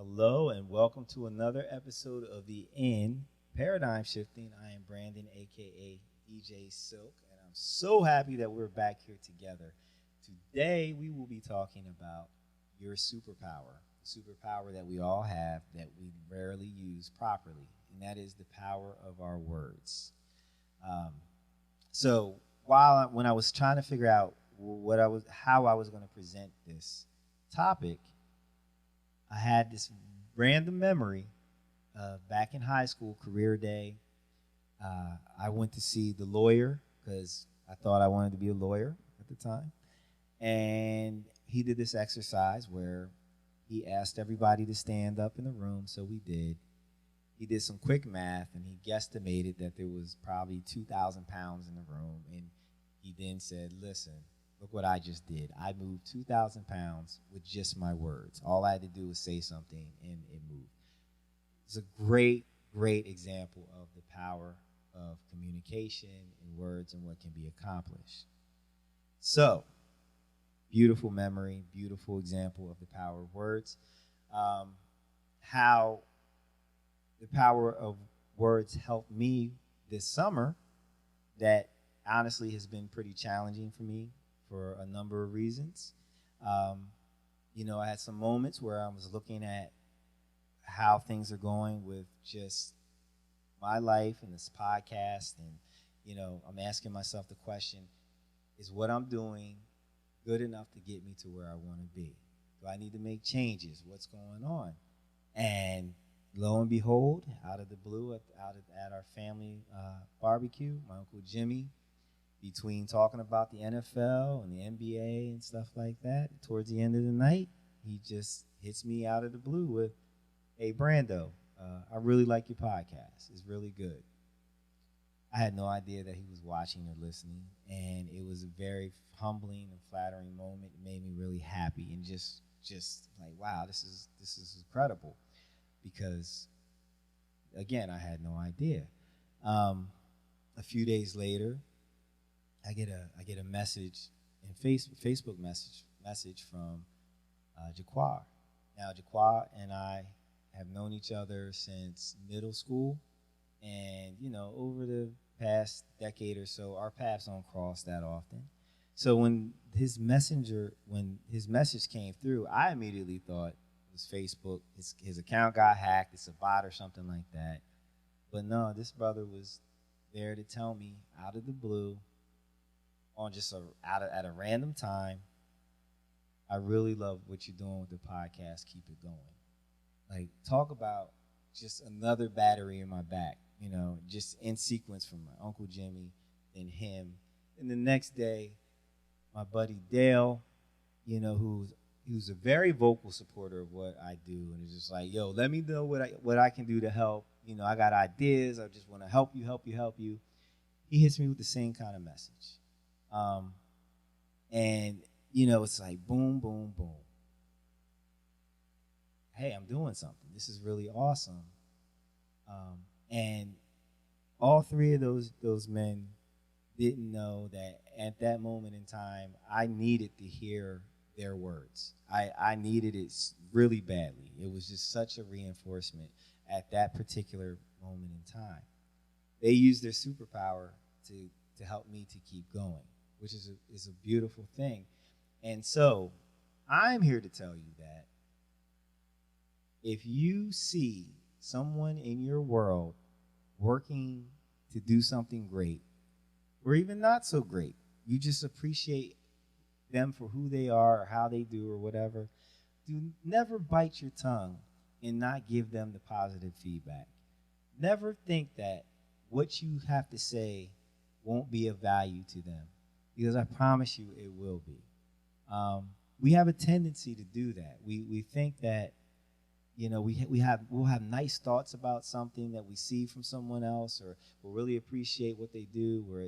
Hello and welcome to another episode of the In Paradigm Shifting. I am Brandon, aka DJ Silk, and I'm so happy that we're back here together. Today we will be talking about your superpower, the superpower that we all have that we rarely use properly, and that is the power of our words. Um, so when I was trying to figure out how I was going to present this topic, I had this random memory back in high school, career day. I went to see the lawyer because I thought I wanted to be a lawyer at the time. And he did this exercise where he asked everybody to stand up in the room. So we did. He did some quick math and he guesstimated that there was probably 2,000 pounds in the room. And he then said, listen, look what I just did. I moved 2,000 pounds with just my words. All I had to do was say something and it moved. It's a great, great example of the power of communication and words and what can be accomplished. So, beautiful memory, beautiful example of the power of words. How the power of words helped me this summer that honestly has been pretty challenging for me for a number of reasons. Um, I had some moments where I was looking at how things are going with just my life and this podcast. And, I'm asking myself the question, is what I'm doing good enough to get me to where I want to be? Do I need to make changes? What's going on? And lo and behold, out of the blue, at our family barbecue, my Uncle Jimmy, between talking about the NFL and the NBA and stuff like that, towards the end of the night, he just hits me out of the blue with, hey, Brando, I really like your podcast. It's really good. I had no idea that he was watching or listening, and it was a very humbling and flattering moment. It made me really happy and just like, wow, this is incredible, because again, I had no idea. A few days later, I get a message in Facebook message from Jaquar. Now Jaquar and I have known each other since middle school, and over the past decade or so, our paths don't cross that often. So when his message came through, I immediately thought it was Facebook. His account got hacked. It's a bot or something like that. But no, this brother was there to tell me out of the blue, on just at a random time, I really love what you're doing with the podcast. Keep it going. Like, talk about just another battery in my back, just in sequence from my Uncle Jimmy, then him. And the next day, my buddy Dale, who's a very vocal supporter of what I do, and is just like, yo, let me know what I can do to help. I got ideas. I just want to help you. He hits me with the same kind of message. And it's like boom, boom, boom. Hey, I'm doing something. This is really awesome. And all three of those men didn't know that at that moment in time, I needed to hear their words. I needed it really badly. It was just such a reinforcement at that particular moment in time. They used their superpower to help me to keep going, which is a beautiful thing. And so I'm here to tell you that if you see someone in your world working to do something great, or even not so great, you just appreciate them for who they are or how they do or whatever, do never bite your tongue and not give them the positive feedback. Never think that what you have to say won't be of value to them, because I promise you it will be. We have a tendency to do that. We think that we'll have nice thoughts about something that we see from someone else, or we'll really appreciate what they do, or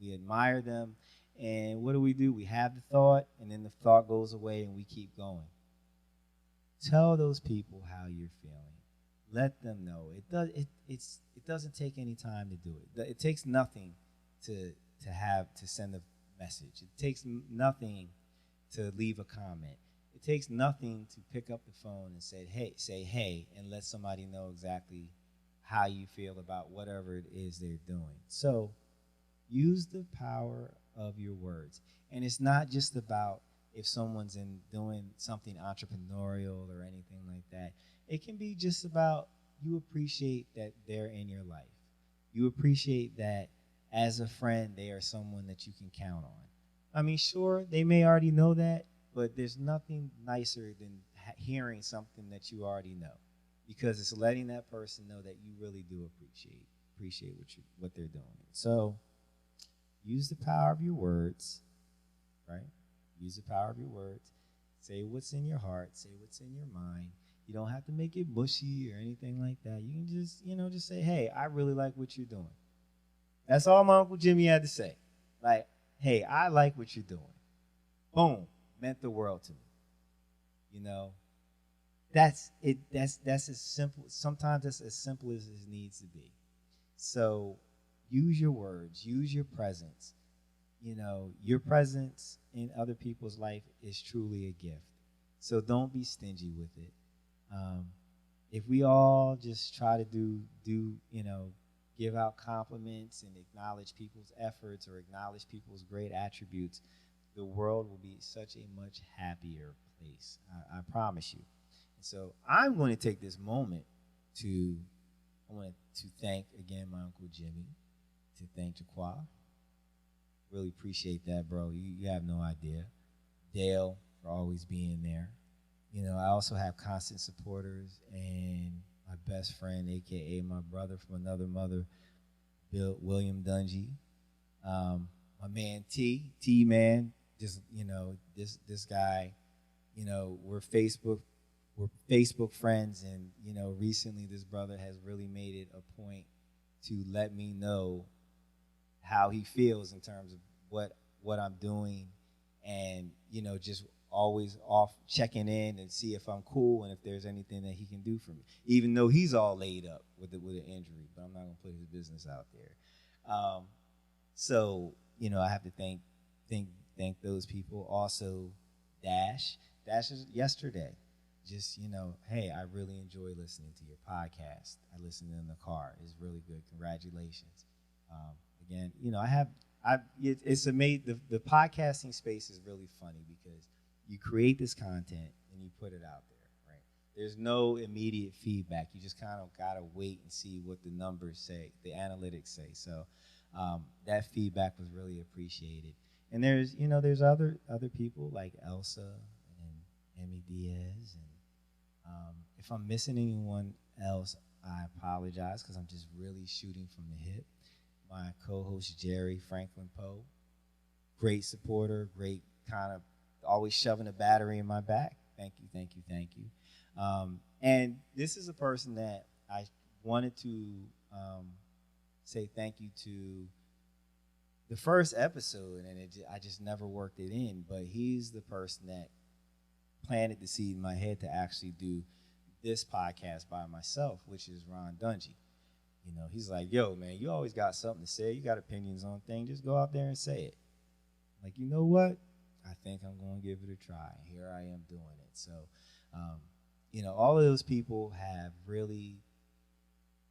we admire them, and what do? We have the thought, and then the thought goes away, and we keep going. Tell those people how you're feeling. Let them know. It doesn't take any time to do it. It takes nothing to send a message. It takes nothing to leave a comment. It takes nothing to pick up the phone and say hey, and let somebody know exactly how you feel about whatever it is they're doing. So use the power of your words. And it's not just about if someone's in doing something entrepreneurial or anything like that. It can be just about you appreciate that they're in your life. You appreciate that as a friend, they are someone that you can count on. I mean, sure, they may already know that, but there's nothing nicer than hearing something that you already know, because it's letting that person know that you really do appreciate what they're doing. So use the power of your words, right? Use the power of your words. Say what's in your heart. Say what's in your mind. You don't have to make it mushy or anything like that. You can just, just say, hey, I really like what you're doing. That's all my Uncle Jimmy had to say. Like, hey, I like what you're doing. Boom. Meant the world to me. That's it. That's as simple. Sometimes that's as simple as it needs to be. So use your words. Use your presence. Your presence in other people's life is truly a gift. So don't be stingy with it. If we all just try to give out compliments and acknowledge people's efforts or acknowledge people's great attributes, the world will be such a much happier place. I promise you. And so I'm going to take this moment to thank again my Uncle Jimmy, to thank Jaquan. Really appreciate that, bro. You have no idea. Dale for always being there. I also have constant supporters and my best friend, aka my brother from another mother, William Dungy. My man T man, just this guy. We're Facebook friends, and recently this brother has really made it a point to let me know how he feels in terms of what I'm doing, and just always off checking in and see if I'm cool and if there's anything that he can do for me, even though he's all laid up with an injury. But I'm not gonna put his business out there. So I have to thank those people. Also, Dash is yesterday. Just hey, I really enjoy listening to your podcast. I listen in the car. It's really good. Congratulations. Again, it's amazing. The podcasting space is really funny because you create this content and you put it out there, right? There's no immediate feedback. You just kind of gotta wait and see what the numbers say, the analytics say. So that feedback was really appreciated. And there's other people like Elsa and Emmy Diaz, and if I'm missing anyone else, I apologize because I'm just really shooting from the hip. My co-host Jerry Franklin Poe, great supporter, great kind of always shoving a battery in my back. Thank you. And this is a person that I wanted to say thank you to the first episode, and I just never worked it in, but he's the person that planted the seed in my head to actually do this podcast by myself, which is Ron Dungy. He's like, yo, man, you always got something to say. You got opinions on things. Just go out there and say it. Like, you know what? I think I'm going to give it a try. Here I am doing it. So, all of those people have really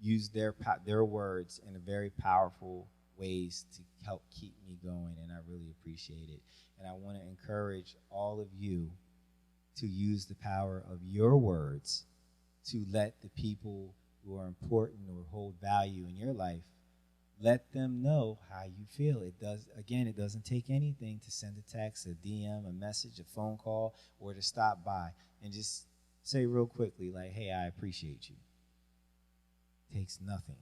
used their words in a very powerful ways to help keep me going, and I really appreciate it. And I want to encourage all of you to use the power of your words to let the people who are important or hold value in your life, let them know how you feel. It doesn't take anything to send a text, a DM, a message, a phone call, or to stop by and just say real quickly, like, hey, I appreciate you. It takes nothing,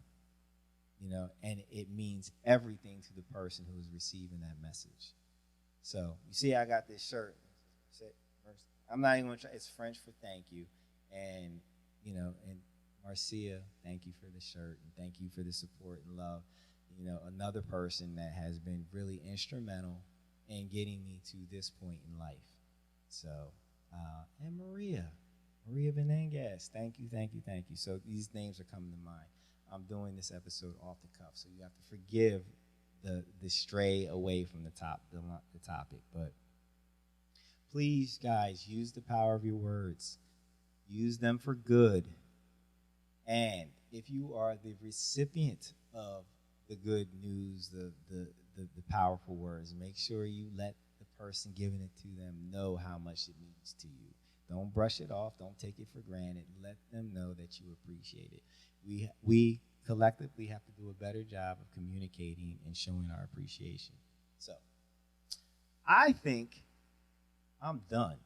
and it means everything to the person who is receiving that message. So you see, I got this shirt. I'm not even going to try. It's French for thank you. And, and Marcia, thank you for the shirt, and thank you for the support and love. Another person that has been really instrumental in getting me to this point in life. So, and Maria Benengas, thank you. So these names are coming to mind. I'm doing this episode off the cuff, so you have to forgive the stray away from the topic. But Please, guys, use the power of your words. Use them for good. And if you are the recipient of the good news, the powerful words, make sure you let the person giving it to them know how much it means to you. Don't brush it off. Don't take it for granted. Let them know that you appreciate it. We collectively have to do a better job of communicating and showing our appreciation. So I think I'm done.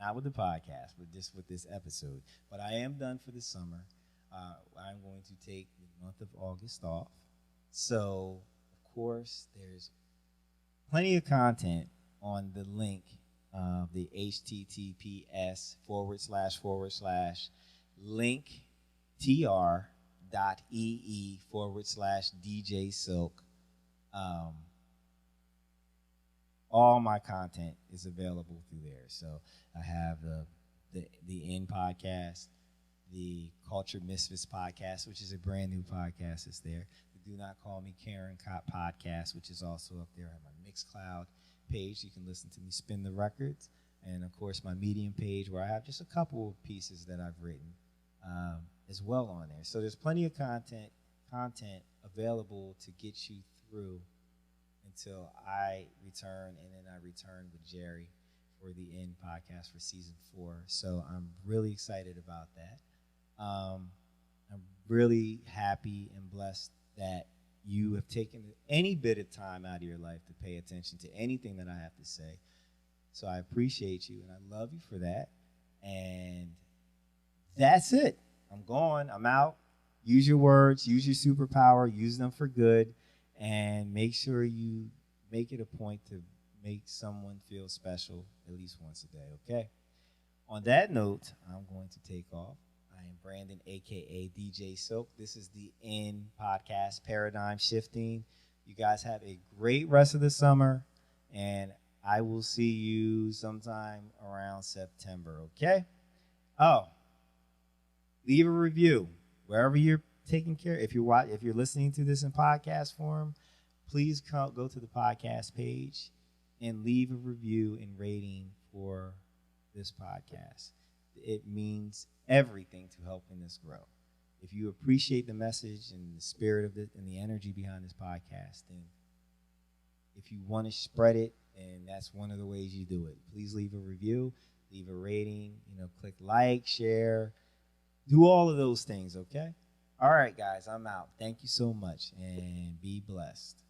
Not with the podcast, but just with this episode. But I am done for the summer. I'm going to take the month of August off. So, of course, there's plenty of content on the link of the https link tr.ee/DJ Silk. All my content is available through there. So I have the End podcast, the Culture Misfits podcast, which is a brand new podcast. It's there. The Do Not Call Me Karen Cop podcast, which is also up there. I have my Mixcloud page. You can listen to me spin the records. And, of course, my Medium page where I have just a couple of pieces that I've written as well on there. So there's plenty of content available to get you through until I return, and then I return with Jerry for the End podcast for season 4. So I'm really excited about that. I'm really happy and blessed that you have taken any bit of time out of your life to pay attention to anything that I have to say. So I appreciate you, and I love you for that. And that's it. I'm gone. I'm out. Use your words. Use your superpower. Use them for good. And make sure you make it a point to make someone feel special at least once a day, okay? On that note, I'm going to take off. I am Brandon, a.k.a. DJ Silk. This is the End podcast, Paradigm Shifting. You guys have a great rest of the summer, and I will see you sometime around September, okay? Oh, leave a review wherever you're taking care. If you're listening to this in podcast form, please go to the podcast page and leave a review and rating for this podcast. It means everything to helping this grow. If you appreciate the message and the spirit of it and the energy behind this podcast, then if you want to spread it, and that's one of the ways you do it, please leave a review, leave a rating, click like, share, do all of those things, okay? All right, guys, I'm out. Thank you so much, and be blessed.